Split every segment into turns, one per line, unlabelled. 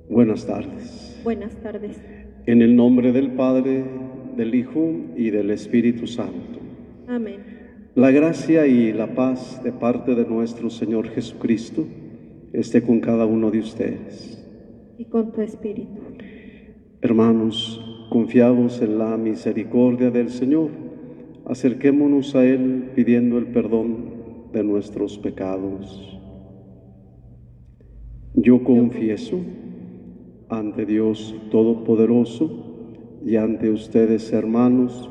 Buenas tardes.
Buenas tardes.
En el nombre del Padre, del Hijo y del Espíritu Santo.
Amén.
La gracia y la paz de parte de nuestro Señor Jesucristo esté con cada uno de ustedes.
Y con tu espíritu.
Hermanos, confiados en la misericordia del Señor, acerquémonos a Él pidiendo el perdón de nuestros pecados. Yo confieso ante Dios Todopoderoso y ante ustedes, hermanos,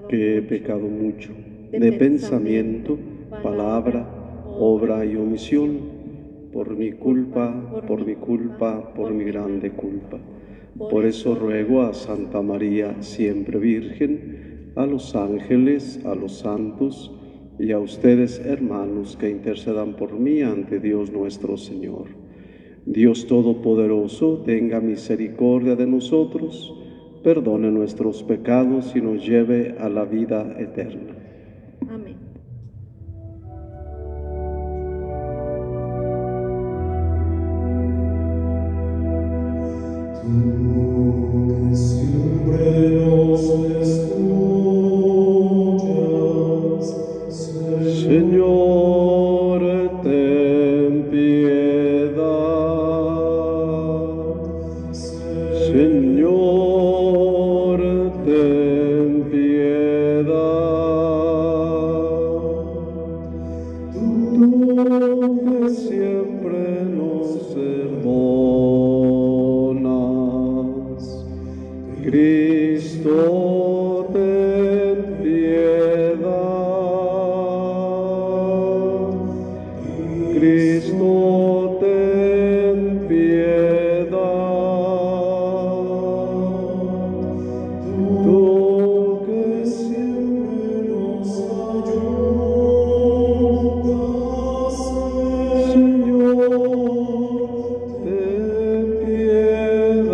que he pecado mucho de pensamiento, palabra, obra y omisión, por mi culpa, por mi grande culpa. Por eso ruego a Santa María, siempre Virgen, a los ángeles, a los santos y a ustedes, hermanos, que intercedan por mí ante Dios nuestro Señor. Dios Todopoderoso, tenga misericordia de nosotros, perdone nuestros pecados y nos lleve a la vida eterna.
Amén.
Tú que siempre nos escuchas,
Señor, ten piedad. Señor, ten piedad. Tú que siempre nos perdonas, Cristo, ten piedad. Cristo, ten piedad. Tú que siempre nos ayudas, Señor, ten piedad.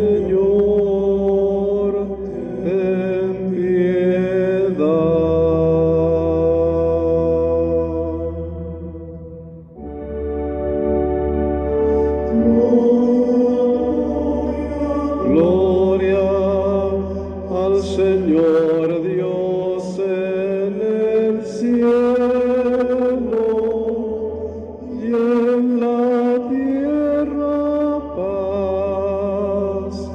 Señor, ten piedad. Gloria al Señor Dios en el cielo y en la tierra paz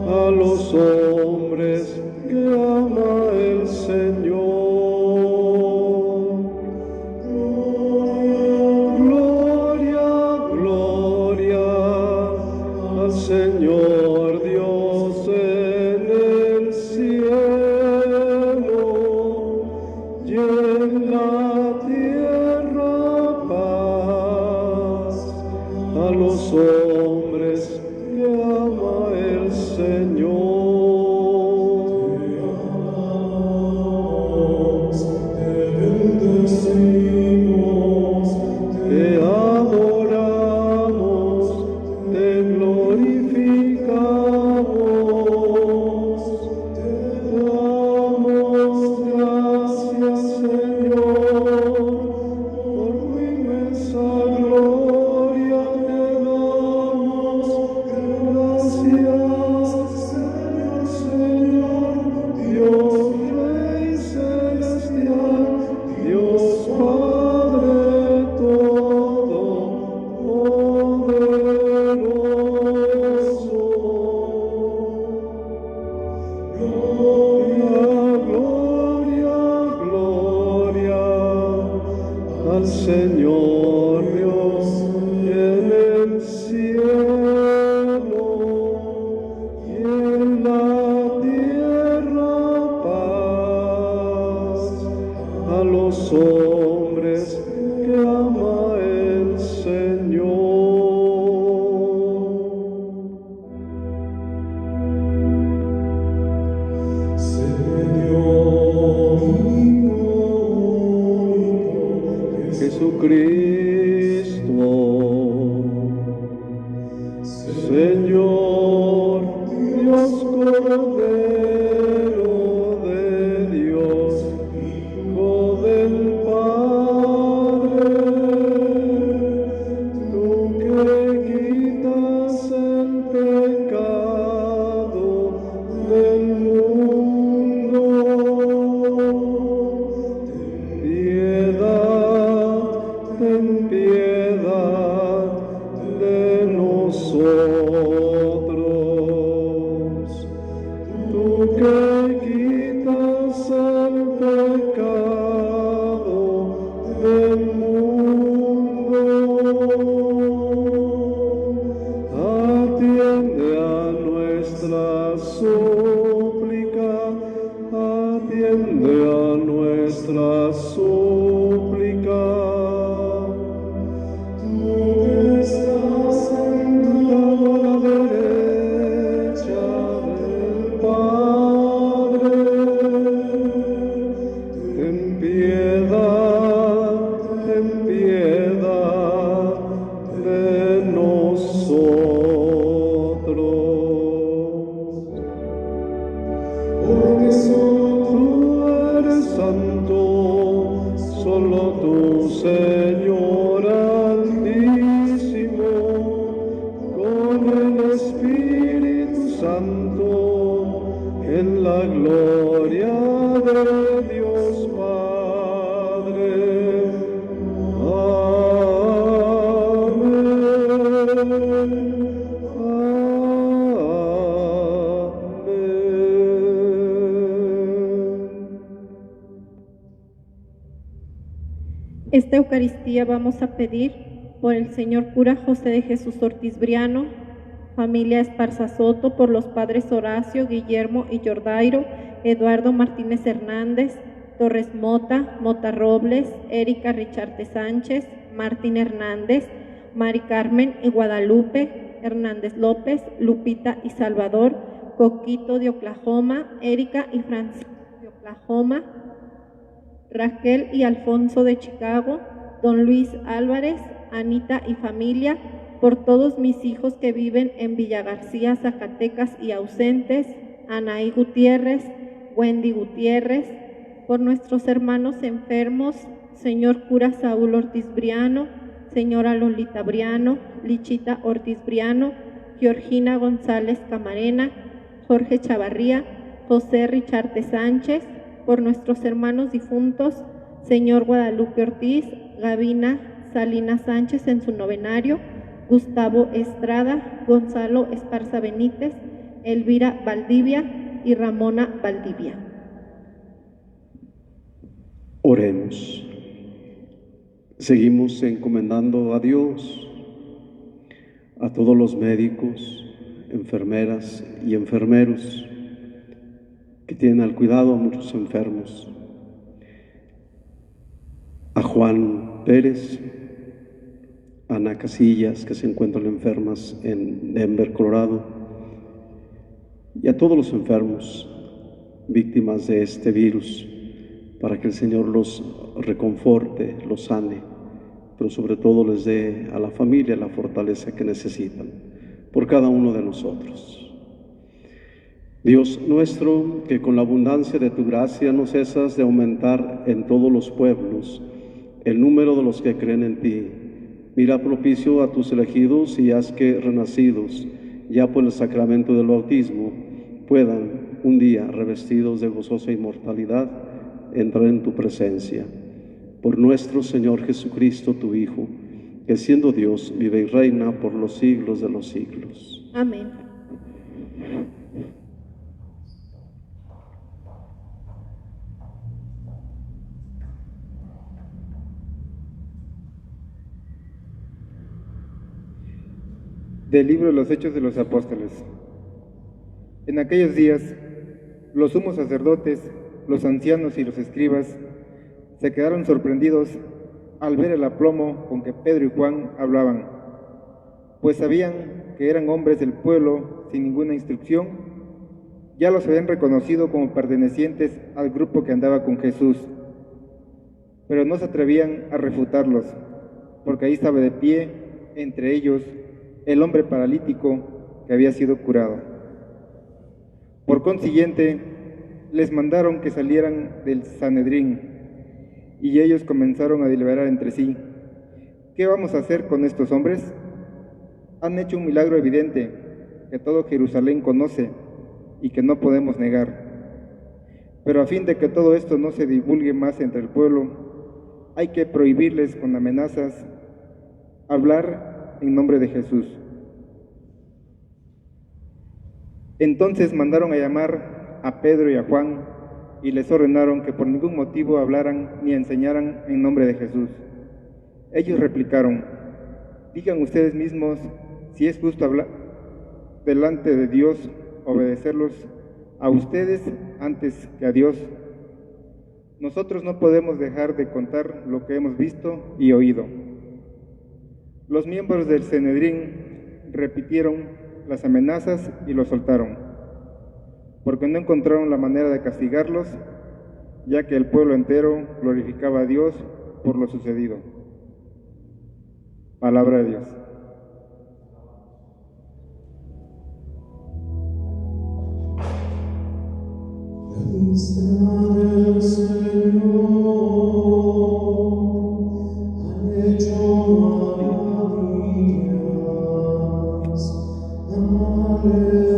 a los hombres que ama el Señor. Gloria, gloria al Señor Dios en el cielo y en la tierra paz a los hombres que ama el Señor.
te bendecimos,
Te adoramos, te glorificamos.
Esta Eucaristía vamos a pedir por el señor cura José de Jesús Ortiz Briano, familia Esparza Soto, por los padres Horacio, Guillermo y Jordairo, Eduardo Martínez Hernández, Torres Mota, Mota Robles, Erika Richarte Sánchez, Martín Hernández, Mari Carmen y Guadalupe, Hernández López, Lupita y Salvador, Coquito de Oklahoma, Erika y Francisco de Oklahoma, Raquel y Alfonso de Chicago, Don Luis Álvarez, Anita y familia, por todos mis hijos que viven en Villa García, Zacatecas y ausentes, Anaí Gutiérrez, Wendy Gutiérrez, por nuestros hermanos enfermos, señor cura Saúl Ortiz Briano, señora Lolita Briano, Lichita Ortiz Briano, Georgina González Camarena, Jorge Chavarría, José Richarte Sánchez, por nuestros hermanos difuntos, señor Guadalupe Ortiz, Gavina Salinas Sánchez en su novenario, Gustavo Estrada, Gonzalo Esparza Benítez, Elvira Valdivia y Ramona Valdivia.
Oremos. Seguimos encomendando a Dios, a todos los médicos, enfermeras y enfermeros que tienen al cuidado a muchos enfermos, a Juan Pérez, a Ana Casillas, que se encuentran enfermas en Denver, Colorado, y a todos los enfermos, víctimas de este virus, para que el Señor los reconforte, los sane, pero sobre todo les dé a la familia la fortaleza que necesitan, por cada uno de nosotros. Dios nuestro, que con la abundancia de tu gracia no cesas de aumentar en todos los pueblos el número de los que creen en ti, mira propicio a tus elegidos y haz que renacidos ya por el sacramento del bautismo puedan un día, revestidos de gozosa inmortalidad, entrar en tu presencia. Por nuestro Señor Jesucristo, tu Hijo, que siendo Dios vive y reina por los siglos de los siglos.
Amén.
Del libro de los Hechos de los Apóstoles. En aquellos días, los sumos sacerdotes, los ancianos y los escribas se quedaron sorprendidos al ver el aplomo con que Pedro y Juan hablaban, pues sabían que eran hombres del pueblo sin ninguna instrucción. Ya los habían reconocido como pertenecientes al grupo que andaba con Jesús, pero no se atrevían a refutarlos, porque ahí estaba de pie entre ellos el hombre paralítico que había sido curado. Por Por consiguiente, les mandaron que salieran del Sanedrín, y ellos comenzaron a deliberar entre sí: ¿qué vamos a hacer con estos hombres? Han hecho un milagro evidente que todo Jerusalén conoce y que no podemos negar. Pero a fin de que todo esto no se divulgue más entre el pueblo, hay que prohibirles con amenazas hablar en nombre de Jesús. Entonces mandaron a llamar a Pedro y a Juan y les ordenaron que por ningún motivo hablaran ni enseñaran en nombre de Jesús. Ellos replicaron: digan ustedes mismos si es justo hablar delante de Dios, obedecerlos a ustedes antes que a Dios. Nosotros no podemos dejar de contar lo que hemos visto y oído. Los miembros del Sanedrín repitieron las amenazas y los soltaron, porque no encontraron la manera de castigarlos, ya que el pueblo entero glorificaba a Dios por lo sucedido. Palabra de Dios.
Del Señor han hecho maravillas. Aleluya.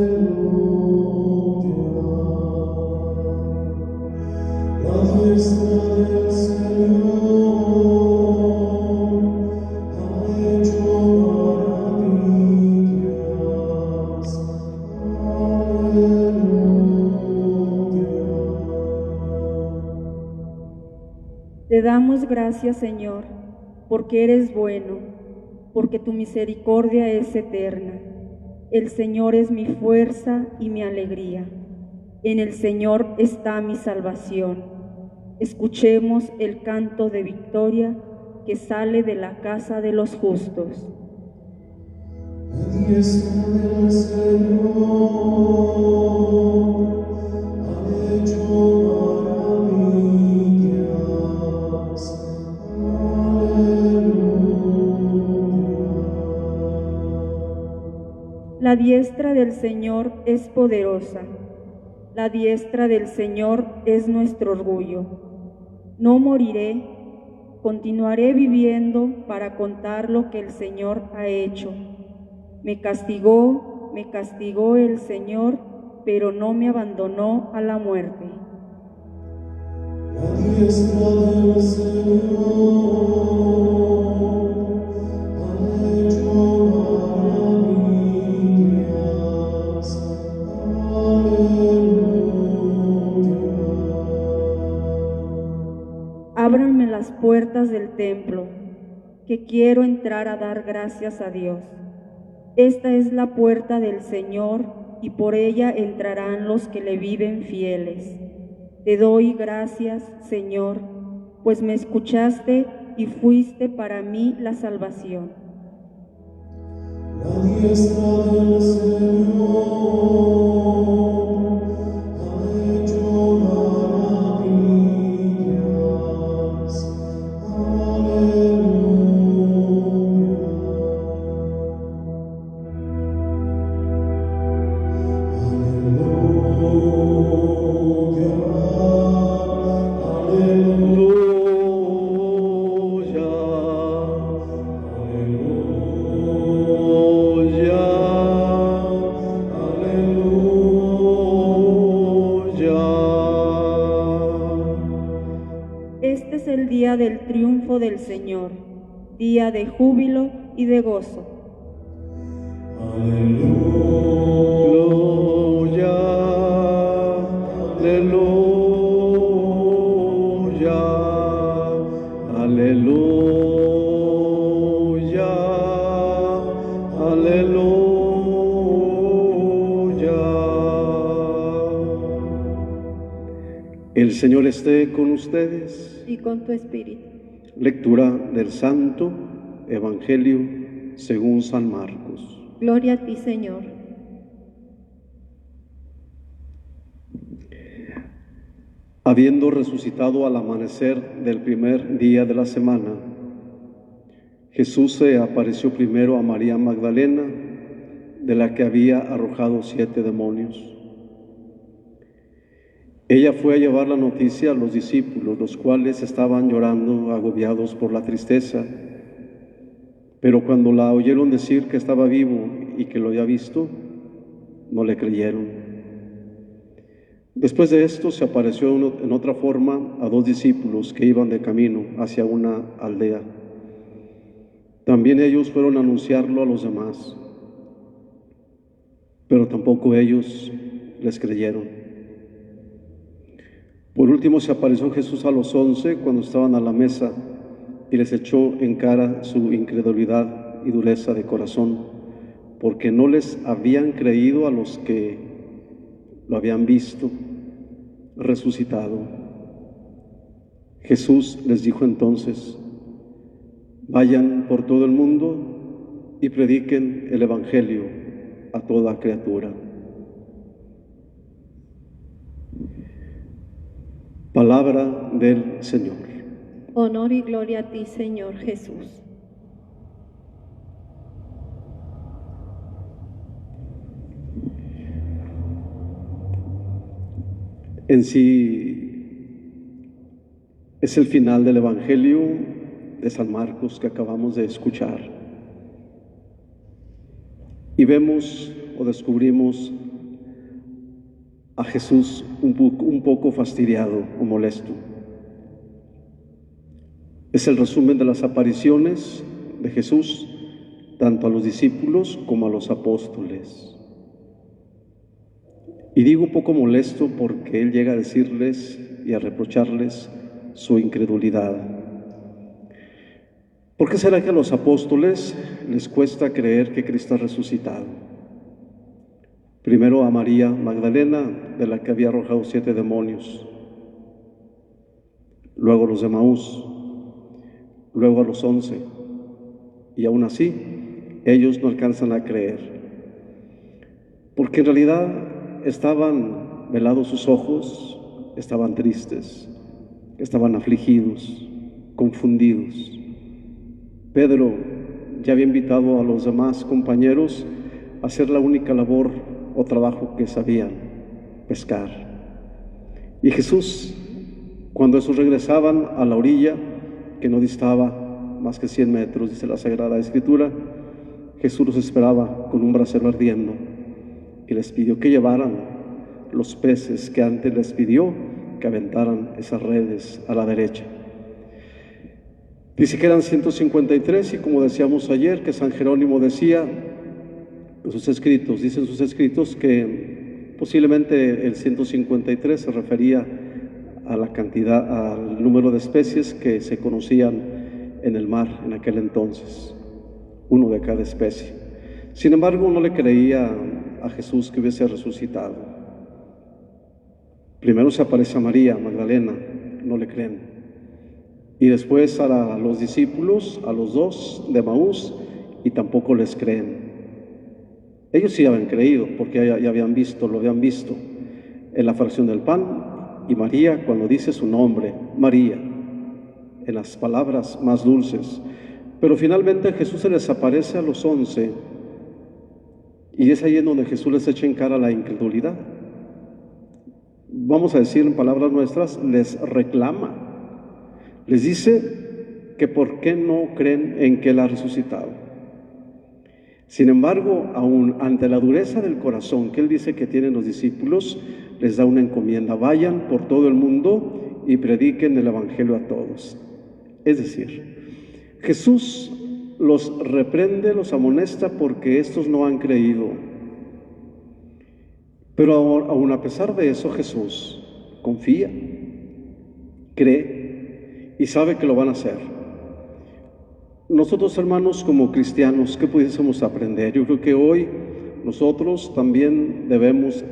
La diestra del Señor ha hecho maravillas. Aleluya.
Te damos gracias, Señor, porque eres bueno, porque tu misericordia es eterna. El Señor es mi fuerza y mi alegría. En el Señor está mi salvación. Escuchemos el canto de victoria que sale de la casa de los justos.
La diestra del Señor ha hecho maravillas. Aleluya.
La diestra del Señor es poderosa. La diestra del Señor es nuestro orgullo. No moriré, continuaré viviendo para contar lo que el Señor ha hecho. Me castigó el Señor, pero no me abandonó a la muerte.
La diestra del Señor ha hecho maravillas. Aleluya.
Ábranme las puertas del templo, que quiero entrar a dar gracias a Dios. Esta es la puerta del Señor, y por ella entrarán los que le viven fieles. Te doy gracias, Señor, pues me escuchaste y fuiste para mí la salvación.
La diestra del Señor ha hecho maravillas. Aleluya.
Este es el día del triunfo del Señor, día de júbilo y de gozo.
Aleluya, aleluya, aleluya, aleluya. El Señor esté con ustedes.
Y con tu espíritu.
Lectura del Santo Evangelio según San Marcos.
Gloria a ti, Señor.
Habiendo resucitado al amanecer del primer día de la semana, Jesús se apareció primero a María Magdalena, de la que había arrojado 7 demonios. Ella fue a llevar la noticia a los discípulos, los cuales estaban llorando, agobiados por la tristeza. Pero cuando la oyeron decir que estaba vivo y que lo había visto, no le creyeron. Después de esto se apareció en otra forma a 2 discípulos que iban de camino hacia una aldea. También ellos fueron a anunciarlo a los demás, pero tampoco ellos les creyeron. Por último se apareció Jesús a los 11 cuando estaban a la mesa y les echó en cara su incredulidad y dureza de corazón, porque no les habían creído a los que lo habían visto resucitado. Jesús les dijo entonces: vayan por todo el mundo y prediquen el Evangelio a toda criatura. Palabra del Señor.
Honor y gloria a ti, Señor Jesús.
En sí es el final del Evangelio de San Marcos que acabamos de escuchar. Y vemos o descubrimos a Jesús un poco fastidiado o molesto. Es el resumen de las apariciones de Jesús, tanto a los discípulos como a los apóstoles. Y digo un poco molesto porque Él llega a decirles y a reprocharles su incredulidad. ¿Por qué será que a los apóstoles les cuesta creer que Cristo ha resucitado? Primero a María Magdalena, de la que había arrojado 7 demonios. Luego a los de Emaús. Luego a los 11. Y aún así, ellos no alcanzan a creer. Porque en realidad estaban velados sus ojos, estaban tristes, estaban afligidos, confundidos. Pedro ya había invitado a los demás compañeros a hacer la única labor o trabajo que sabían: pescar. Y Jesús, cuando esos regresaban a la orilla, que no distaba más que 100 metros, dice la Sagrada Escritura, Jesús los esperaba con un brasero ardiendo y les pidió que llevaran los peces que antes les pidió que aventaran esas redes a la derecha. Dice que eran 153 y, como decíamos ayer, que San Jerónimo decía en sus escritos, dicen sus escritos, que posiblemente el 153 se refería a la cantidad, al número de especies que se conocían en el mar en aquel entonces, uno de cada especie. Sin embargo, no le creía a Jesús que hubiese resucitado. Primero se aparece a María Magdalena, no le creen. Y después a los discípulos, a los 2 de Emaús, y tampoco les creen. Ellos sí habían creído, porque ya habían visto, lo habían visto en la fracción del pan. Y María, cuando dice su nombre, María, en las palabras más dulces. Pero finalmente Jesús se les aparece a los 11, y es ahí en donde Jesús les echa en cara la incredulidad. Vamos a decir en palabras nuestras, les reclama. Les dice que por qué no creen en que Él ha resucitado. Sin embargo, aún ante la dureza del corazón que Él dice que tienen los discípulos, les da una encomienda: vayan por todo el mundo y prediquen el Evangelio a todos. Es decir, Jesús los reprende, los amonesta porque estos no han creído. Pero aún a pesar de eso, Jesús confía, cree y sabe que lo van a hacer. Nosotros, hermanos, como cristianos, ¿qué pudiésemos aprender? Yo creo que hoy nosotros también debemos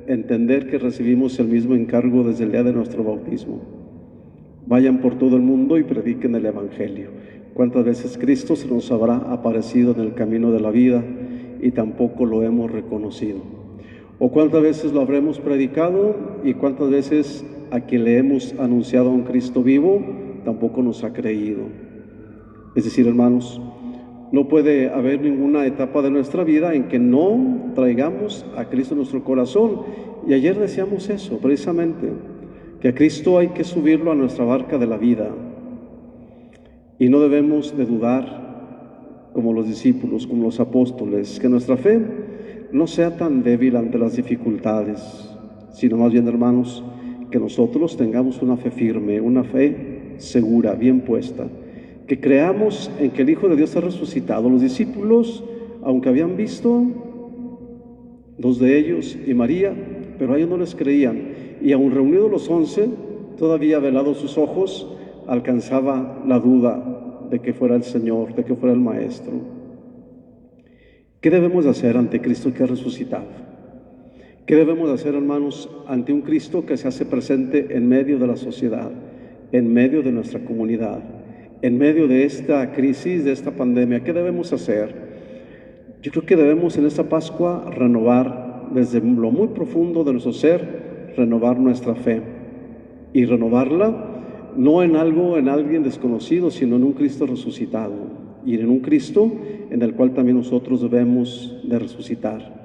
entender que recibimos el mismo encargo desde el día de nuestro bautismo. Vayan por todo el mundo y prediquen el Evangelio. ¿Cuántas veces Cristo se nos habrá aparecido en el camino de la vida y tampoco lo hemos reconocido? ¿O cuántas veces lo habremos predicado y cuántas veces a quien le hemos anunciado a un Cristo vivo tampoco nos ha creído? Es decir, hermanos, no puede haber ninguna etapa de nuestra vida en que no traigamos a Cristo en nuestro corazón Y ayer decíamos eso, precisamente, que a Cristo hay que subirlo a nuestra barca de la vida. Y no debemos de dudar, como los discípulos, como los apóstoles, que nuestra fe no sea tan débil ante las dificultades, sino más bien, hermanos, que nosotros tengamos una fe firme, una fe segura, bien puesta, que creamos en que el Hijo de Dios ha resucitado. Los discípulos, aunque habían visto, dos de ellos y María, pero a ellos no les creían, y aun reunidos los 11, todavía velados sus ojos, alcanzaba la duda de que fuera el Señor, de que fuera el Maestro. ¿Qué debemos hacer ante Cristo que ha resucitado? ¿Qué debemos hacer, hermanos, ante un Cristo que se hace presente en medio de la sociedad, en medio de nuestra comunidad, en medio de esta crisis, de esta pandemia? ¿Qué debemos hacer? Yo creo que debemos en esta Pascua renovar desde lo muy profundo de nuestro ser, renovar nuestra fe y renovarla no en algo, en alguien desconocido, sino en un Cristo resucitado y en un Cristo en el cual también nosotros debemos de resucitar.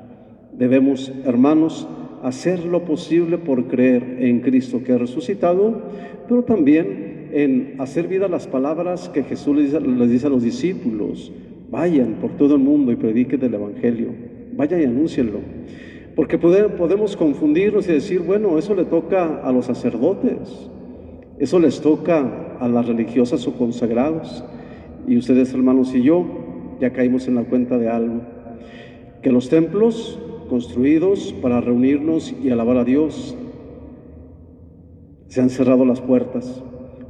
Debemos, hermanos, hacer lo posible por creer en Cristo que ha resucitado, pero también en hacer vida las palabras que Jesús les dice a los discípulos: vayan por todo el mundo y prediquen el Evangelio, vayan y anúncienlo. Porque podemos confundirnos y decir, bueno, eso le toca a los sacerdotes, eso les toca a las religiosas o consagrados. Y ustedes, hermanos, y yo ya caímos en la cuenta de algo, que los templos construidos para reunirnos y alabar a Dios se han cerrado las puertas,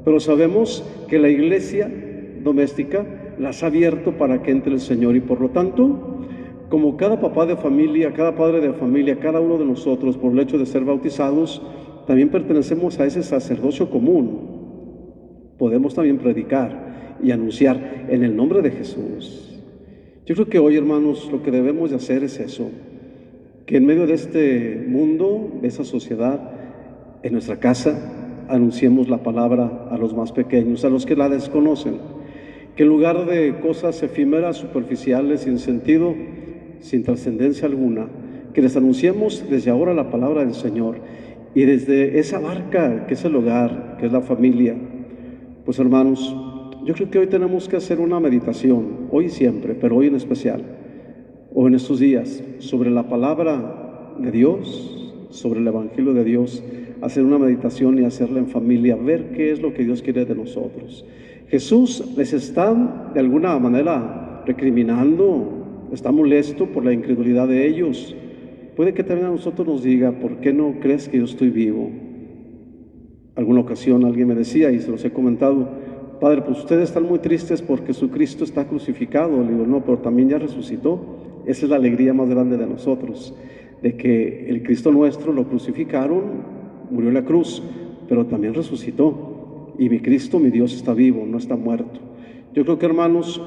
pero sabemos que la iglesia doméstica las ha abierto para que entre el Señor, y por lo tanto, como cada papá de familia, cada padre de familia, cada uno de nosotros, por el hecho de ser bautizados, también pertenecemos a ese sacerdocio común. Podemos también predicar y anunciar en el nombre de Jesús. Yo creo que hoy, hermanos, lo que debemos de hacer es eso, que en medio de este mundo, de esa sociedad, en nuestra casa, anunciemos la palabra a los más pequeños, a los que la desconocen, que en lugar de cosas efímeras, superficiales, sin sentido, sin trascendencia alguna, que les anunciemos desde ahora la palabra del Señor, y desde esa barca que es el hogar, que es la familia. Pues, hermanos, yo creo que hoy tenemos que hacer una meditación, hoy siempre, pero hoy en especial, o en estos días, sobre la palabra de Dios, sobre el Evangelio de Dios, hacer una meditación y hacerla en familia, ver qué es lo que Dios quiere de nosotros. Jesús les está de alguna manera recriminando, está molesto por la incredulidad de ellos. Puede que también a nosotros nos diga, ¿por qué no crees que yo estoy vivo? Alguna ocasión alguien me decía, y se los he comentado: Padre, pues ustedes están muy tristes porque su Cristo está crucificado. Le digo, no, pero también ya resucitó. Esa es la alegría más grande de nosotros, de que el Cristo nuestro lo crucificaron, murió en la cruz, pero también resucitó. Y mi Cristo, mi Dios, está vivo, no está muerto. Yo creo que, hermanos,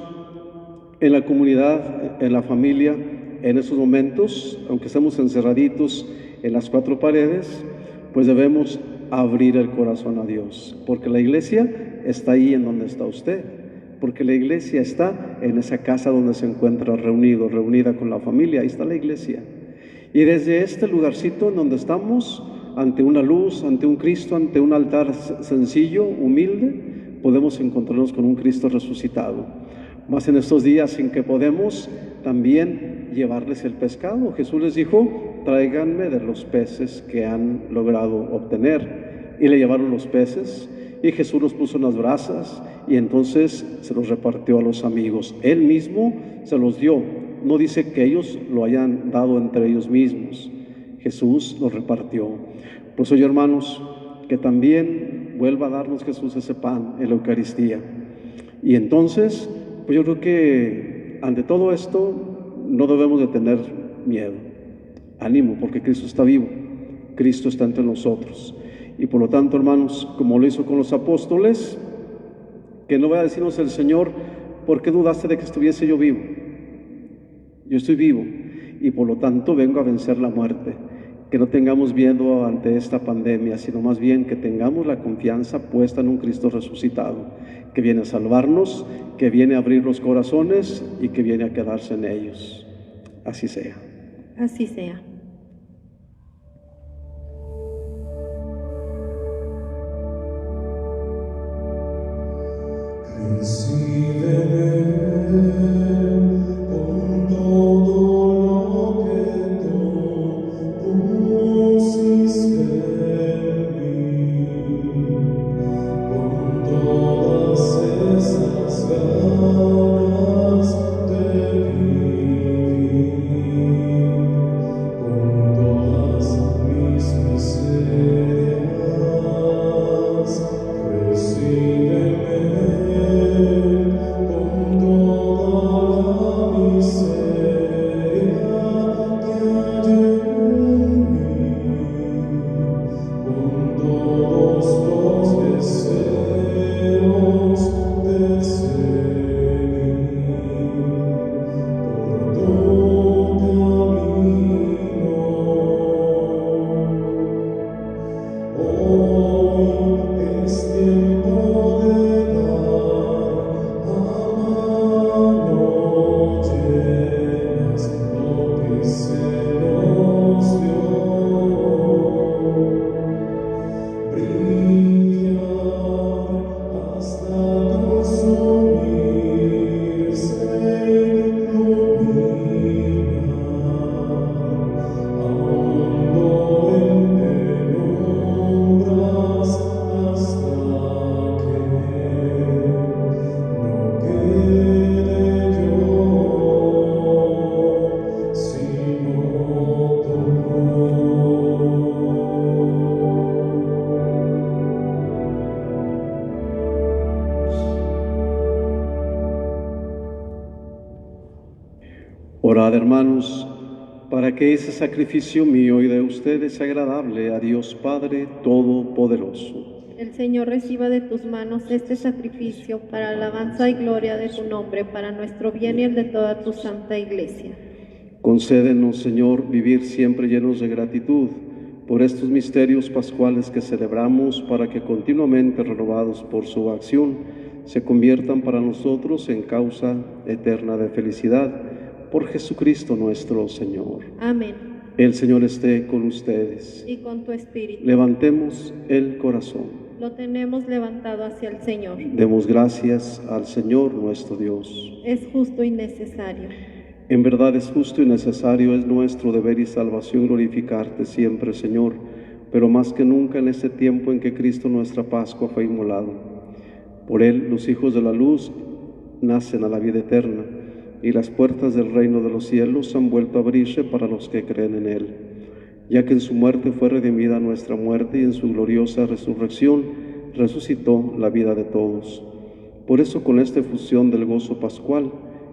en la comunidad, en la familia, en esos momentos, aunque estemos encerraditos en las cuatro paredes, pues debemos abrir el corazón a Dios, porque la iglesia está ahí en donde está usted, porque la iglesia está en esa casa donde se encuentra reunido, reunida con la familia. Ahí está la iglesia, y desde este lugarcito en donde estamos, ante una luz, ante un Cristo, ante un altar sencillo, humilde, podemos encontrarnos con un Cristo resucitado. Más en estos días en que podemos también llevarles el pescado. Jesús les dijo: tráiganme de los peces que han logrado obtener. Y le llevaron los peces, y Jesús los puso en las brasas, y entonces se los repartió a los amigos. Él mismo se los dio. No dice que ellos lo hayan dado entre ellos mismos. Jesús los repartió. Por eso, hermanos, que también vuelva a darnos Jesús ese pan en la Eucaristía. Y entonces, pues yo creo que ante todo esto no debemos de tener miedo. Ánimo, porque Cristo está vivo, Cristo está entre nosotros. Y por lo tanto, hermanos, como lo hizo con los apóstoles, que no vaya a decirnos el Señor: ¿por qué dudaste de que estuviese yo vivo? Yo estoy vivo, y por lo tanto vengo a vencer la muerte. Que no tengamos miedo ante esta pandemia, sino más bien que tengamos la confianza puesta en un Cristo resucitado, que viene a salvarnos, que viene a abrir los corazones y que viene a quedarse en ellos. Así sea.
Así sea.
Orad, hermanos, para que ese sacrificio mío y de ustedes sea agradable a Dios Padre Todopoderoso.
El Señor reciba de tus manos este sacrificio para alabanza y gloria de tu nombre, para nuestro bien y el de toda tu santa Iglesia.
Concédenos, Señor, vivir siempre llenos de gratitud por estos misterios pascuales que celebramos, para que continuamente renovados por su acción se conviertan para nosotros en causa eterna de felicidad. Por Jesucristo nuestro Señor.
Amén.
El Señor esté con ustedes.
Y con tu espíritu.
Levantemos el corazón.
Lo tenemos levantado hacia el Señor.
Demos gracias al Señor nuestro Dios.
Es justo y necesario.
En verdad es justo y necesario, es nuestro deber y salvación glorificarte siempre, Señor, pero más que nunca en este tiempo en que Cristo nuestra Pascua fue inmolado. Por Él los hijos de la luz nacen a la vida eterna, y las puertas del reino de los cielos han vuelto a abrirse para los que creen en Él, ya que en su muerte fue redimida nuestra muerte y en su gloriosa resurrección resucitó la vida de todos. Por eso, con esta efusión del gozo pascual,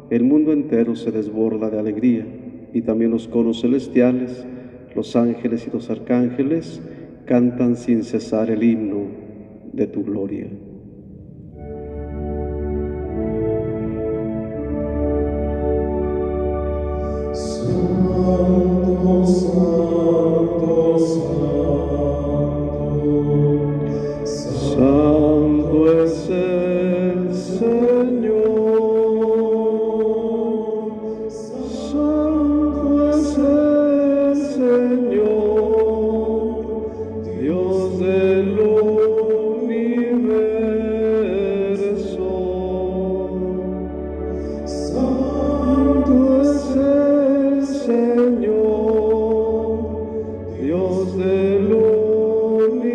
el mundo entero se desborda de alegría, y también los coros celestiales, los ángeles y los arcángeles cantan sin cesar el himno de tu gloria.
Santo, santo, santo,
Santo es el Señor, santo es el Señor, Dios del universo. Santo es el Señor, Dios del universo.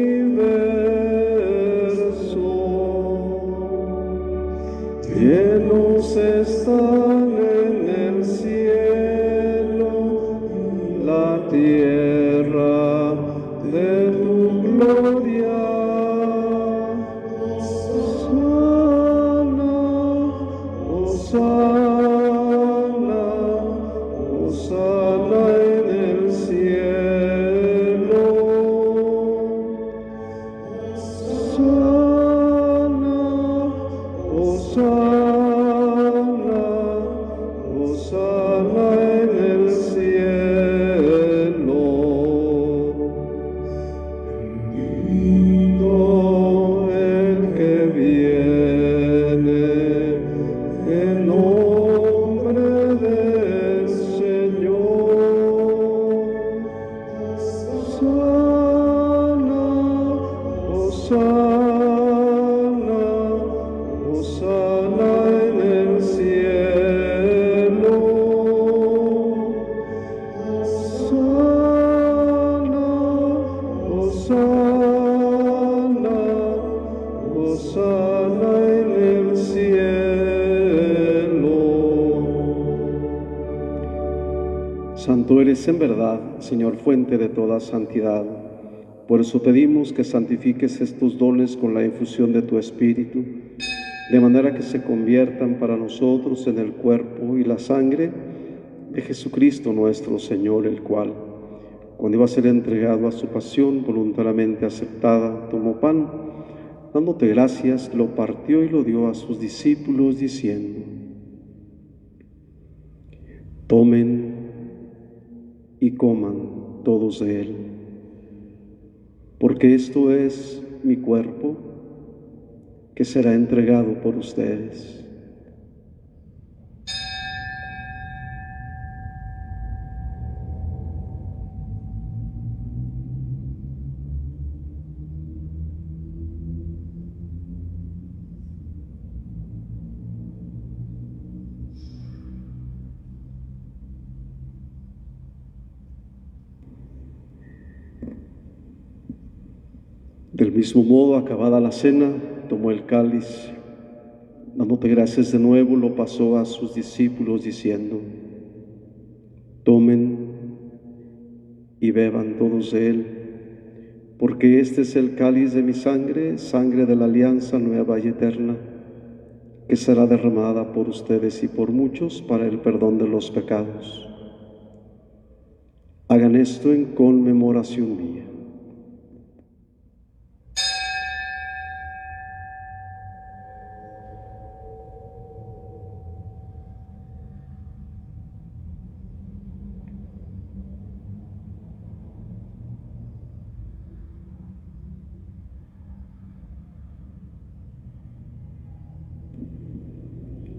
Llenos están en el cielo la tierra de tu gloria. Hosana, Hosana en el cielo. Hosana, Hosana, Hosana en el cielo. Bendito el que viene en nombre del Señor. Hosana, Hosana, Hosana Santo eres en verdad, Señor, fuente de toda santidad. Por eso pedimos que santifiques estos dones con la infusión de tu Espíritu, de manera que se conviertan para nosotros en el cuerpo y la sangre de Jesucristo nuestro Señor, el cual, cuando iba a ser entregado a su pasión voluntariamente aceptada, tomó pan, dándote gracias, lo partió y lo dio a sus discípulos, diciendo: tomen y coman todos de él, porque esto es mi cuerpo, que será entregado por ustedes. Del mismo modo, acabada la cena, tomó el cáliz, dándote gracias de nuevo, lo pasó a sus discípulos, diciendo: tomen y beban todos de él, porque este es el cáliz de mi sangre, sangre de la alianza nueva y eterna, que será derramada por ustedes y por muchos para el perdón de los pecados. Hagan esto en conmemoración mía.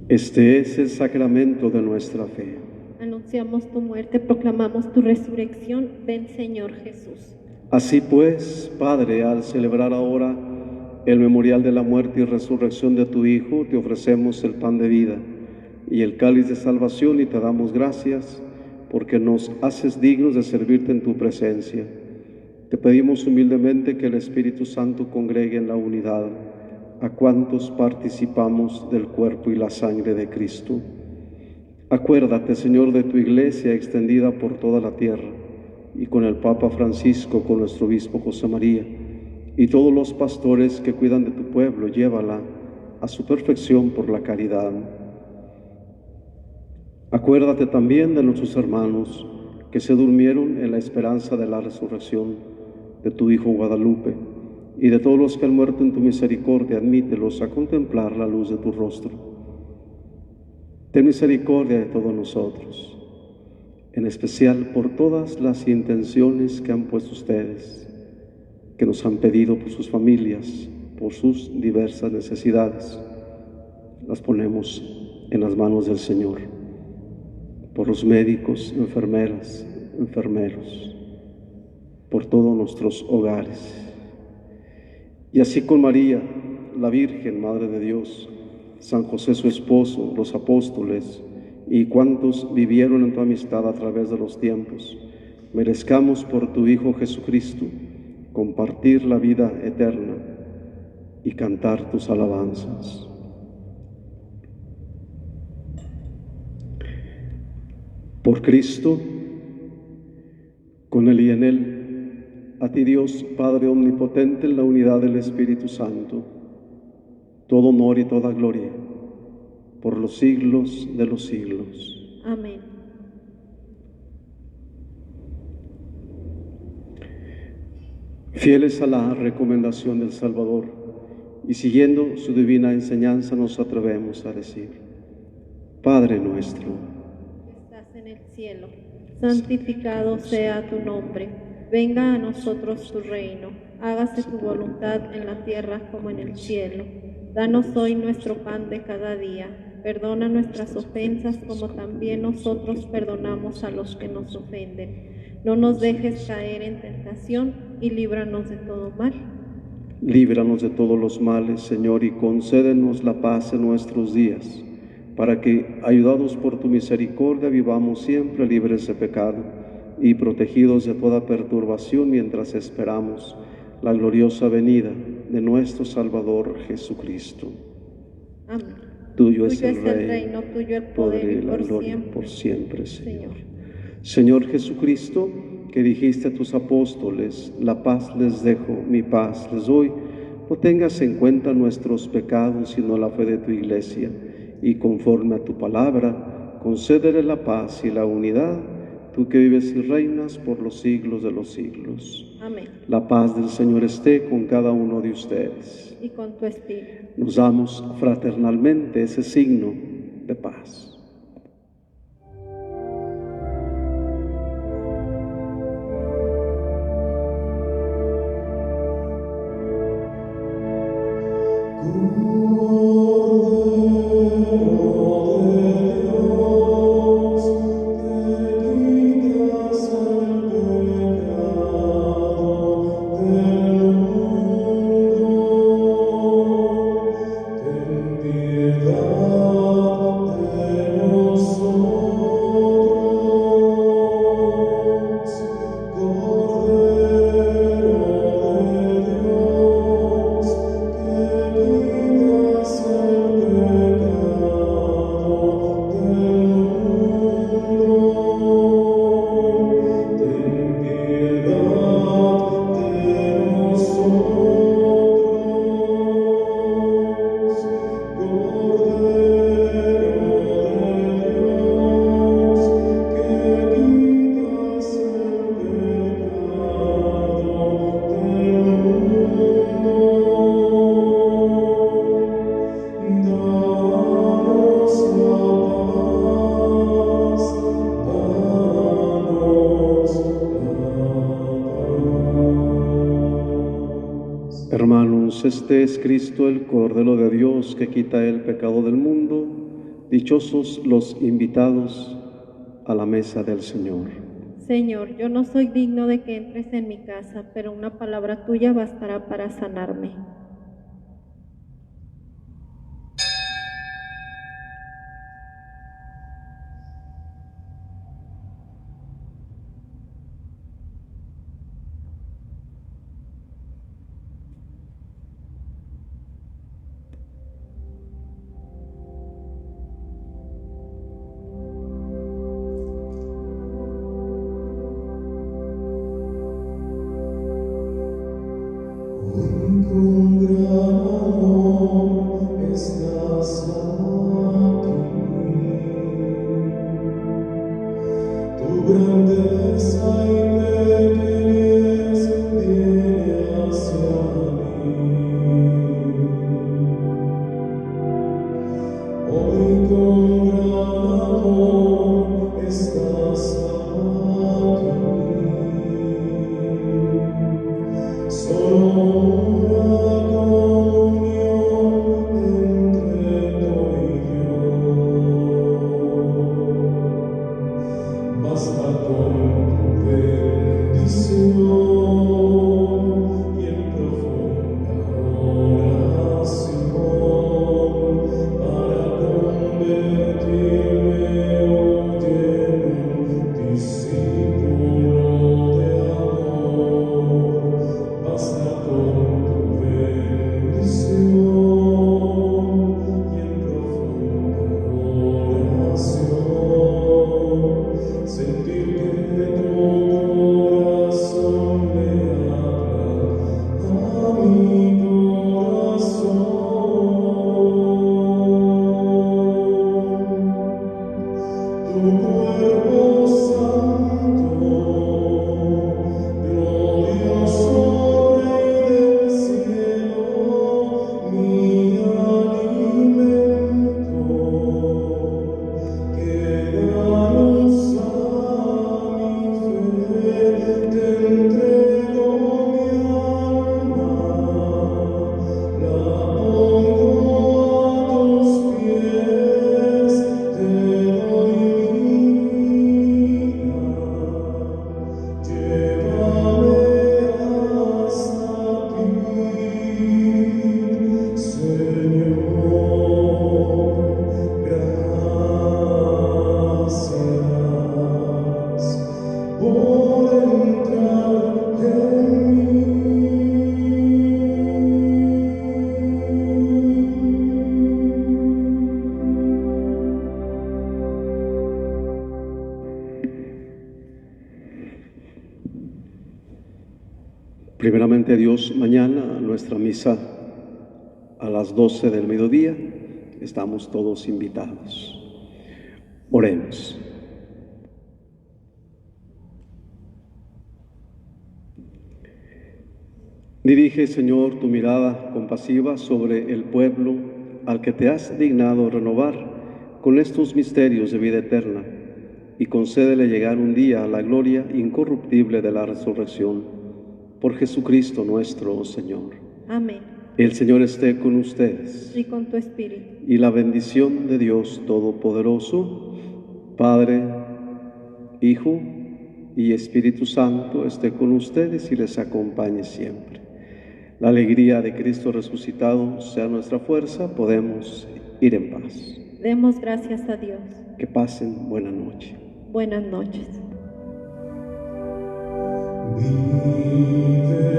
Este es el sacramento de nuestra fe.
Anunciamos tu muerte, proclamamos tu resurrección. Ven, Señor Jesús.
Así pues, Padre, al celebrar ahora el memorial de la muerte y resurrección de tu Hijo, te ofrecemos el pan de vida y el cáliz de salvación, y te damos gracias porque nos haces dignos de servirte en tu presencia. Te pedimos humildemente que el Espíritu Santo congregue en la unidad a cuantos participamos del cuerpo y la sangre de Cristo. Acuérdate, Señor, de tu Iglesia extendida por toda la tierra, y con el Papa Francisco, con nuestro obispo José María, y todos los pastores que cuidan de tu pueblo, llévala a su perfección por la caridad. Acuérdate también de nuestros hermanos que se durmieron en la esperanza de la resurrección de tu Hijo Guadalupe, y de todos los que han muerto en tu misericordia, admítelos a contemplar la luz de tu rostro. Ten misericordia de todos nosotros, en especial por todas las intenciones que han puesto ustedes, que nos han pedido por sus familias, por sus diversas necesidades. Las ponemos en las manos del Señor, por los médicos, enfermeras, enfermeros, por todos nuestros hogares. Y así con María, la Virgen, Madre de Dios, San José su esposo, los apóstoles y cuantos vivieron en tu amistad a través de los tiempos, merezcamos por tu Hijo Jesucristo compartir la vida eterna y cantar tus alabanzas. Por Cristo, con Él y en Él, a ti Dios, Padre omnipotente, en la unidad del Espíritu Santo, todo honor y toda gloria, por los siglos de los siglos.
Amén.
Fieles a la recomendación del Salvador y siguiendo su divina enseñanza, nos atrevemos a decir: Padre nuestro,
que estás en el cielo, santificado sea tu nombre. Venga a nosotros tu reino, hágase tu voluntad en la tierra como en el cielo. Danos hoy nuestro pan de cada día. Perdona nuestras ofensas como también nosotros perdonamos a los que nos ofenden. No nos dejes caer en tentación y líbranos de todo mal.
líbranos de todos los males, Señor, y concédenos la paz en nuestros días, para que, ayudados por tu misericordia, vivamos siempre libres de pecado y protegidos de toda perturbación mientras esperamos la gloriosa venida de nuestro Salvador Jesucristo.
Amén.
Tuyo es el
reino, tuyo el poder y
la
por
gloria
siempre.
por siempre, Señor. Señor Jesucristo, que dijiste a tus apóstoles, la paz les dejo, mi paz les doy, no tengas en cuenta nuestros pecados, sino la fe de tu Iglesia, y conforme a tu palabra, concédele la paz y la unidad, tú que vives y reinas por los siglos de los siglos.
Amén.
La paz del Señor esté con cada uno de ustedes.
Y con tu espíritu.
Nos damos fraternalmente ese signo de paz. Hermanos, este es Cristo, el Cordero de Dios, que quita el pecado del mundo. Dichosos los invitados a la mesa del Señor.
Señor, yo no soy digno de que entres en mi casa, pero una palabra tuya bastará para sanarme.
Con gran amor estás aquí, tu grandeza y pequeñez viene hacia mí. Hoy con gran amor estás aquí, solo una
Primeramente Dios, mañana nuestra misa a las 12 del mediodía, estamos todos invitados. Oremos. Dirige, Señor, tu mirada compasiva sobre el pueblo al que te has dignado renovar con estos misterios de vida eterna, y concédele llegar un día a la gloria incorruptible de la resurrección. Por Jesucristo nuestro Señor.
Amén.
El Señor esté con ustedes.
Y con tu espíritu.
Y la bendición de Dios Todopoderoso, Padre, Hijo y Espíritu Santo, esté con ustedes y les acompañe siempre. La alegría de Cristo resucitado sea nuestra fuerza. Podemos ir en paz.
Demos gracias a Dios.
Que pasen buena noche.
Buenas noches.
Vive